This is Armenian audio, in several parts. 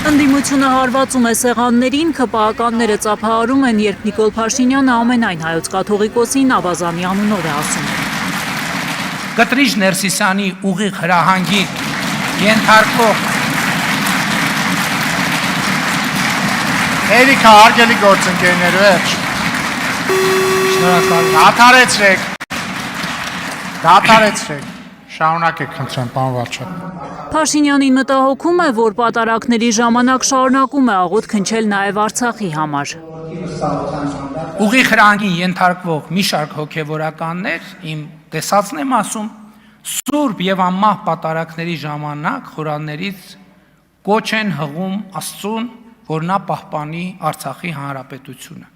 Ընդդիմությունը հարվածում է սեղաններին, ԿՊԱ-ականները ծափահարում են, երբ Նիկոլ Փաշինյանը ամենայն հայոց կաթողիկոսին ավազանի անունով է ասում։ Կտրիչ Ներսիսյանի ուղիղ հրահանգի ենթարկվող Էրիկա, հարգելի գործընկերներ, վերջ։ Շնորհակալ։ Դադարեցրեք։ Շարունակեք, խնդրեմ, պարոն վարչապետ։ Փաշինյանին մտահոգում է, որ պատարակների ժամանակ շարունակում է աղոթ քնչել նաև Արցախի համար։ Ուղիղ հրահանգին ենթարկվող մի շարք հոգևորականներ, իմ տեսածն եմ ասում, սուրբ եւ անմահ պատարակների ժամանակ խորաններից կոչ են հղում Աստծուն, որ նա պահպանի Արցախի հանրապետությունը։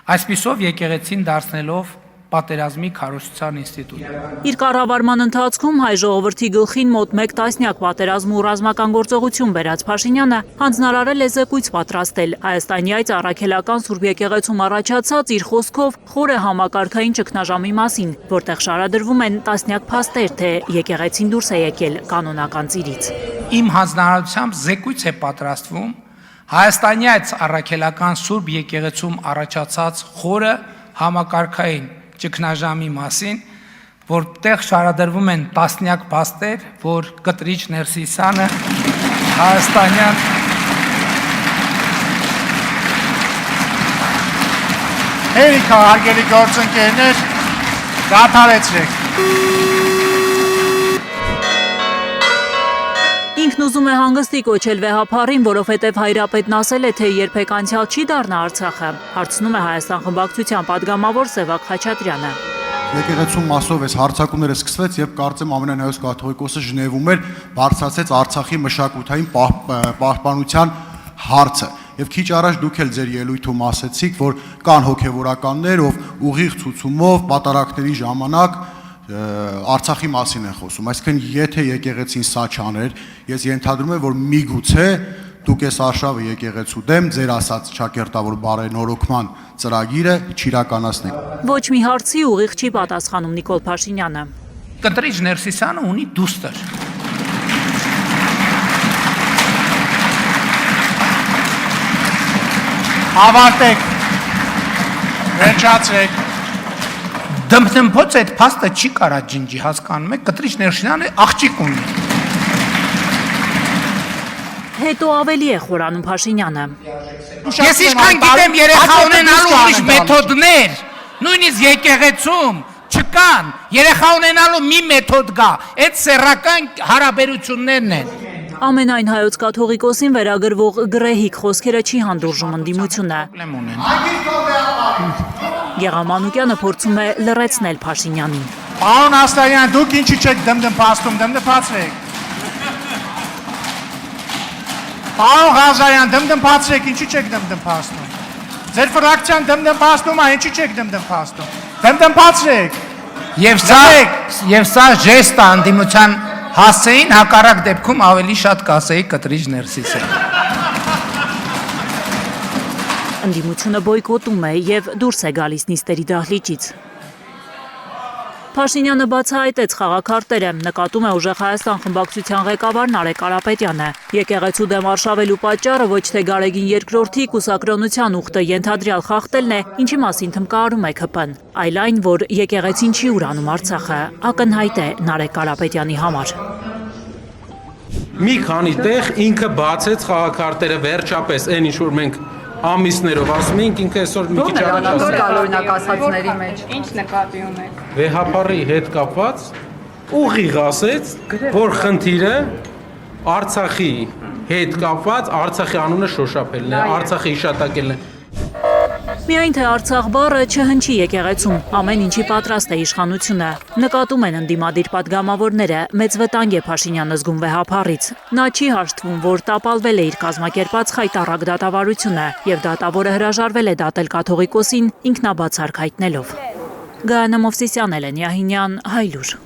Այսպիսով եկեղեցին դարձնելով պատերազմի քարոզչության ինստիտուտ։ Իր կառավարման ընթացքում հայ ժողովրդի գլխին մոտ 1 տասնյակ պատերազմ ու ռազմական գործողություն բերած Փաշինյանը հանձնարարել է զեկույց պատրաստել Հայաստանի այծ առաքելական Սուրբ եկեղեցում առաջացած իր խոսքով խորը համակարգային ճգնաժամի մասին, որտեղ շարադրվում են տասնյակ փաստեր, թե եկեղեցին դուրս է եկել կանոնական ծիրից։ Իմ հանձնարարությամբ զեկույց է պատրաստվում Հայաստանի այծ առաքելական Սուրբ եկեղեցում առաջացած խորը համակարգային ճգնաժամի մասին, որտեղ շարադրվում են տասնյակ փաստեր, որ Կտրիչ Ներսիսյանը հայաստանյան Էրիկա, հարգելի գործընկերներ, դադարեցրեք։ Ինքն ուզում է հանգստի կոչել վեհափառին, որովհետև հայրապետն ասել է, թե երբեք անցյալ չի դառնա Արցախը, հարցնում է Հայաստան խմբակցության պատգամավոր Սևակ Խաչատրյանը։ Եկեղեցում մասով այս հարձակումները սկսվեց, երբ կարծեմ ամենայն հայոց կաթողիկոսը Ժնևում էր, բարձրացեց Արցախի մշակութային պահպանության հարցը։ Եվ քիչ առաջ դուք էլ ձեր ելույթում ասեցիք, որ կան հոգևորականներ, ով ուղիղ ցուցումով պատարակների ժամանակ Արցախի մասին են խոսում, այսինքն եթե եկեղեցին սա չաներ, ես ենթադրում եմ, որ միգուցե դուք այս արշավը եկեղեցու դեմ ձեր ասած ճակերտավոր բարենորոգման ծրագիրը չիրականացնեք։ Ոչ մի հարցի ուղիղ չի պատասխանում Նիկոլ Փաշինյանը։ Կտրիչ Ներսիսյանը ունի դուստր։ Ավարտեք։ Վերջացրեք։ Դմփոց այդ փաստը չի կարա ջնջի, հասկանում եք, Կտրիչ Ներսիսյանը աղջիկ ունի։ Հետո ավելի է խորանում Փաշինյանը։ Ես ինչքան գիտեմ երեխա ունենալու ուրիշ մեթոդներ, նույնիսկ եկեղեցում չկան, երեխա ունենալու մի մեթոդ կա, այդ սեռական հարաբերություններն են։ Ամենայն հայոց կաթողիկոսին վերագրվող գրեհիկ խոսքերը չի հանդուրժում ընդդիմությունը։ Գեղամանուկյանը փորձում է լռեցնել Փաշինյանին։ Պարոն Աստայան, դուք ինչի չեք դմդմփաստում, դմդմփացրեք։ Պարոն Ղազարյան, դմդմփացրեք, ինչի չեք դմդմփաստում։ Ձեր ֆրակցիան դմդմփաստում է, ինչի չեք դմդմփաստում։ Դմդմփացրեք։ Եվ սա ժեստ է ընդդիմության հասցեին, հակառակ դեպքում ավելի շատ կասեի Կտրիչ Ներսիսյանը։ Ընդդիմությունը բոյկոտում է և դուրս է գալիս նիստերի դահլիճից։ Փաշինյանը բացահայտեց խաղաքարտերը, նկատում է ուժեղ Հայաստան խմբակցության ղեկավար Նարեկ Կարապետյանը։ Եկեղեցու դեմ արշավելու պատճառը ոչ թե Գարեգին II կուսակրոնության ուխտը ենթադրյալ խախտելն է, ինչի մասին թմկահարում է ՔՊ-ն, այլ այն, որ եկեղեցին չի ուրանում Արցախը, ակնհայտ է Նարեկ Կարապետյանի համար։ Մի քանի տեղ ինքը բացեց խաղաքարտերը վերջապես, այն ինչ որ մենք ամիսներով ասում ենք, ինքը այսօր մի քիչ առաջ ասում է։ Օրինակ ասացների մեջ ինչ նկատի ունեք։ Վեհապարի հետ կապված ուղիղ ասեց, որ խնդիրը Արցախի հետ կապված Արցախի անունը շոշափելն է, Արցախի հիշատակելն է։ Միայն թե Արցախ բառը չհնչի եկեղեցում, ամեն ինչի պատրաստ է իշխանությունը։ Նկատում են ընդդիմադիր պատգամավորները, մեծ վտանգ է Փաշինյանը զգում վեհափառից։ Նա չի հաշտվում, որ տապալվել է իր կազմակերպած խայտառակ դատավարությունը և դատավորը հրաժարվել է դատել կաթողիկոսին ինքնաբացարկ հայտնելով։ Գայանե Մովսիսյան, Էլեն Յահինյան, Հայլուր։